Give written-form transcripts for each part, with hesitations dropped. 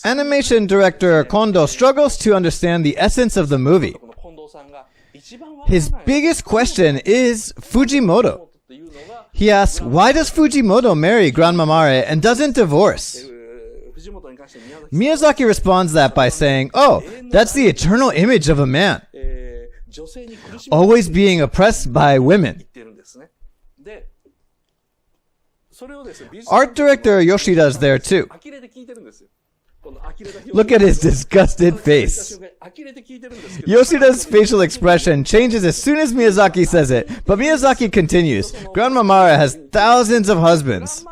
Animation director Kondo struggles to understand the essence of the movie. His biggest question is Fujimoto. He asks, why does Fujimoto marry Grandma Mare and doesn't divorce? Miyazaki responds that by saying, oh, that's the eternal image of a man, always being oppressed by women. Art director Yoshida is there too. Look at his disgusted face. Yoshida's facial expression changes as soon as Miyazaki says it, but Miyazaki continues, Grandma Mara has thousands of husbands.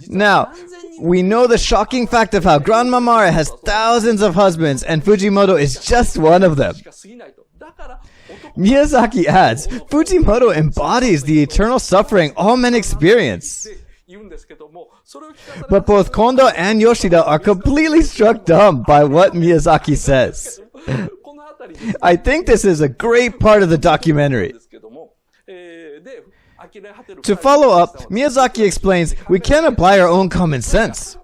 Now, we know the shocking fact of how Grandma Mara has thousands of husbands and Fujimoto is just one of them. Miyazaki adds, Fujimoto embodies the eternal suffering all men experience. But both Kondo and Yoshida are completely struck dumb by what Miyazaki says. I think this is a great part of the documentary. To follow up, Miyazaki explains, we can't apply our own common sense.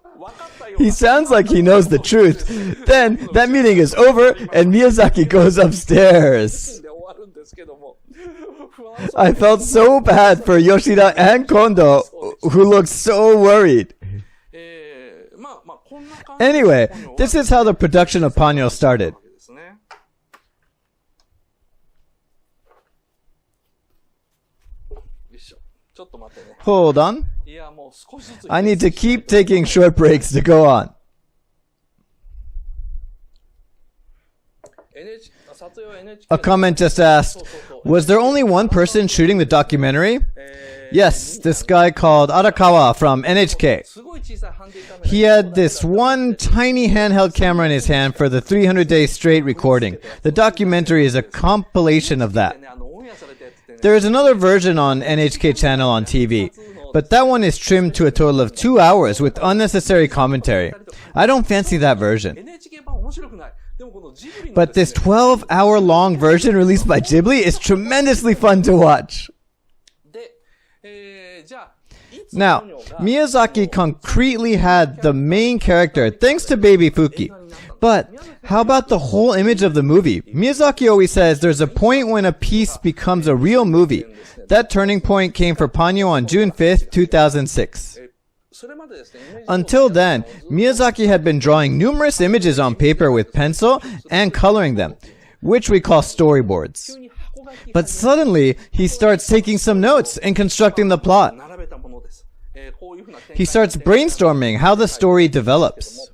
He sounds like he knows the truth. Then, that meeting is over and Miyazaki goes upstairs. I felt so bad for Yoshida and Kondo, who looked so worried. Anyway, this is how the production of Ponyo started. Hold on. I need to keep taking short breaks to go on. A comment just asked, was there only one person shooting the documentary? Yes, this guy called Arakawa from NHK. He had this one tiny handheld camera in his hand for the 300 days straight recording. The documentary is a compilation of that. There is another version on NHK channel on TV, but that one is trimmed to a total of 2 hours with unnecessary commentary. I don't fancy that version. But this 12-hour-long version released by Ghibli is tremendously fun to watch. Now, Miyazaki concretely had the main character thanks to Baby Fuki. But how about the whole image of the movie? Miyazaki always says there's a point when a piece becomes a real movie. That turning point came for Ponyo on June 5th, 2006. Until then, Miyazaki had been drawing numerous images on paper with pencil and coloring them, which we call storyboards. But suddenly, he starts taking some notes and constructing the plot. He starts brainstorming how the story develops.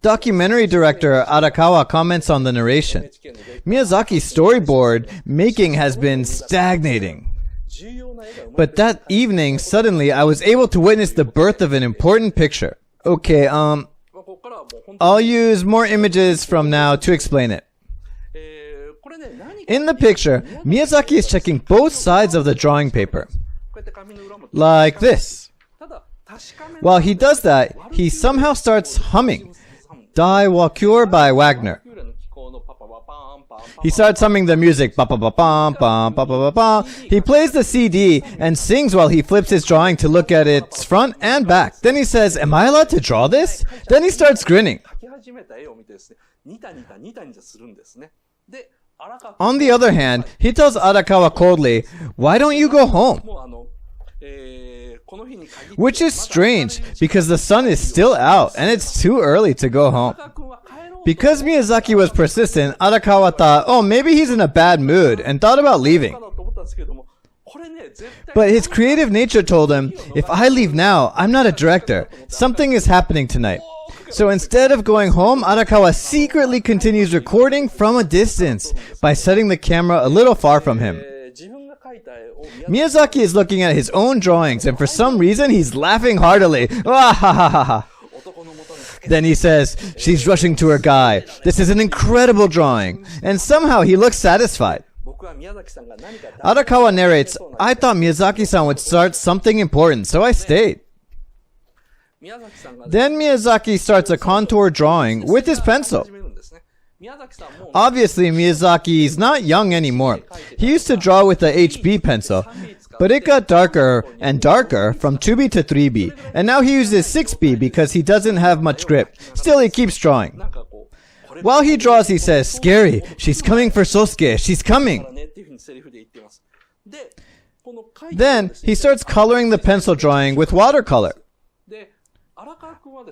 Documentary director Arakawa comments on the narration. Miyazaki's storyboard making has been stagnating. But that evening, suddenly, I was able to witness the birth of an important picture. Okay, I'll use more images from now to explain it. In the picture, Miyazaki is checking both sides of the drawing paper. Like this. While he does that, he somehow starts humming Die Walküre by Wagner. He starts humming the music. He plays the CD and sings while he flips his drawing to look at its front and back. Then he says, am I allowed to draw this? Then he starts grinning. On the other hand, he tells Arakawa coldly, why don't you go home? Which is strange, because the sun is still out and it's too early to go home. Because Miyazaki was persistent, Arakawa thought, oh, maybe he's in a bad mood, and thought about leaving. But his creative nature told him, if I leave now, I'm not a director. Something is happening tonight. So instead of going home, Arakawa secretly continues recording from a distance by setting the camera a little far from him. Miyazaki is looking at his own drawings, and for some reason, he's laughing heartily. Then he says, she's rushing to her guy. This is an incredible drawing. And somehow he looks satisfied. Arakawa narrates, I thought Miyazaki-san would start something important, so I stayed. Then Miyazaki starts a contour drawing with his pencil. Obviously, Miyazaki is not young anymore. He used to draw with a HB pencil, But it got darker and darker from 2B to 3B, and now he uses 6B because he doesn't have much grip. Still, he keeps drawing. While he draws, he says, "Scary, she's coming for Sosuke, she's coming." Then, he starts coloring the pencil drawing with watercolor.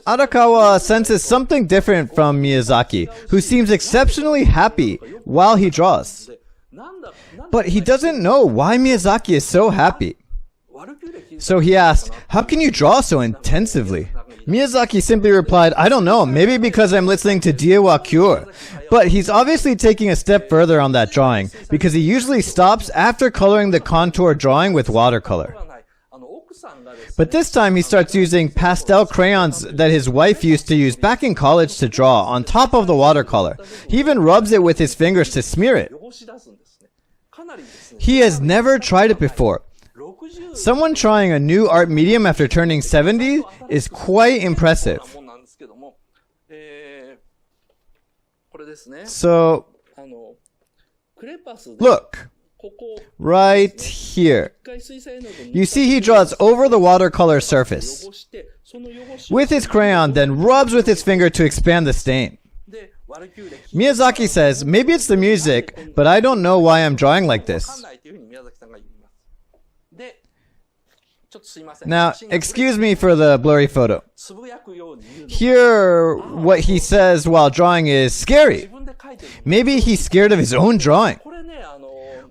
Arakawa senses something different from Miyazaki, who seems exceptionally happy while he draws. But he doesn't know why Miyazaki is so happy. So he asked, "How can you draw so intensively?" Miyazaki simply replied, "I don't know, maybe because I'm listening to Die wa Cure." But he's obviously taking a step further on that drawing, because he usually stops after coloring the contour drawing with watercolor. But this time he starts using pastel crayons that his wife used to use back in college to draw on top of the watercolor. He even rubs it with his fingers to smear it. He has never tried it before. Someone trying a new art medium after turning 70 is quite impressive. So, look, right here. You see he draws over the watercolor surface with his crayon, then rubs with his finger to expand the stain. Miyazaki says, "Maybe it's the music, but I don't know why I'm drawing like this." Now, excuse me for the blurry photo. Here, what he says while drawing is scary. Maybe he's scared of his own drawing,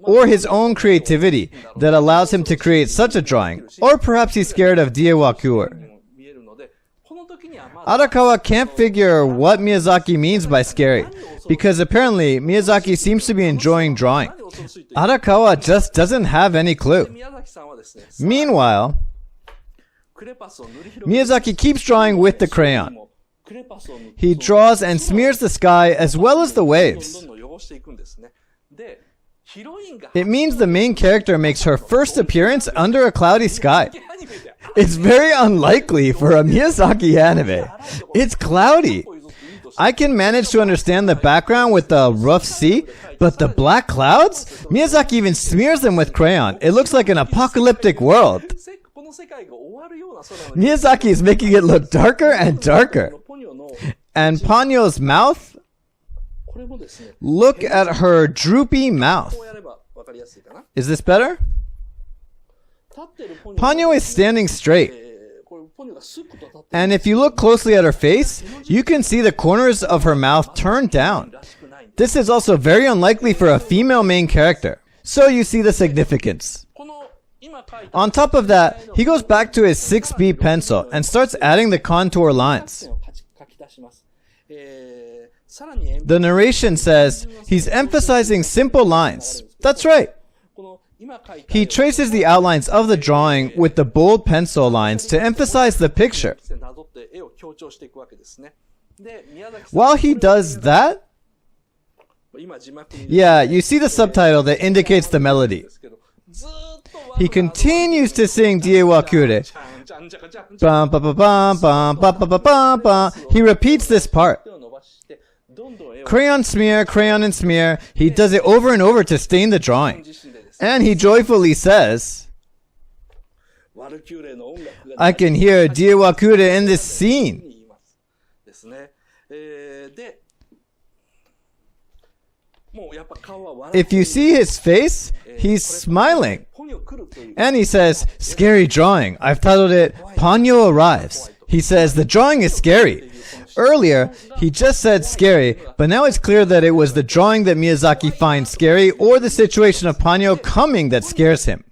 or his own creativity that allows him to create such a drawing, or perhaps he's scared of Die wa Cure. Arakawa can't figure what Miyazaki means by scary, because apparently Miyazaki seems to be enjoying drawing. Arakawa just doesn't have any clue. Meanwhile, Miyazaki keeps drawing with the crayon. He draws and smears the sky as well as the waves. It means the main character makes her first appearance under a cloudy sky. It's very unlikely for a Miyazaki anime. It's cloudy. I can manage to understand the background with the rough sea, but the black clouds? Miyazaki even smears them with crayon. It looks like an apocalyptic world. Miyazaki is making it look darker and darker. And Ponyo's mouth? Look at her droopy mouth. Is this better? Ponyo is standing straight. And if you look closely at her face, you can see the corners of her mouth turned down. This is also very unlikely for a female main character. So you see the significance. On top of that, he goes back to his 6B pencil and starts adding the contour lines. The narration says he's emphasizing simple lines. That's right. He traces the outlines of the drawing with the bold pencil lines to emphasize the picture. While he does that, yeah, you see the subtitle that indicates the melody. He continues to sing Die wa Cure. He repeats this part. Crayon and smear. He does it over and over to stain the drawing. And he joyfully says, "I can hear Die wa Cure in this scene." If you see his face, he's smiling. And he says, "Scary drawing. I've titled it, Ponyo Arrives." He says the drawing is scary. Earlier, he just said scary, but now it's clear that it was the drawing that Miyazaki finds scary or the situation of Ponyo coming that scares him.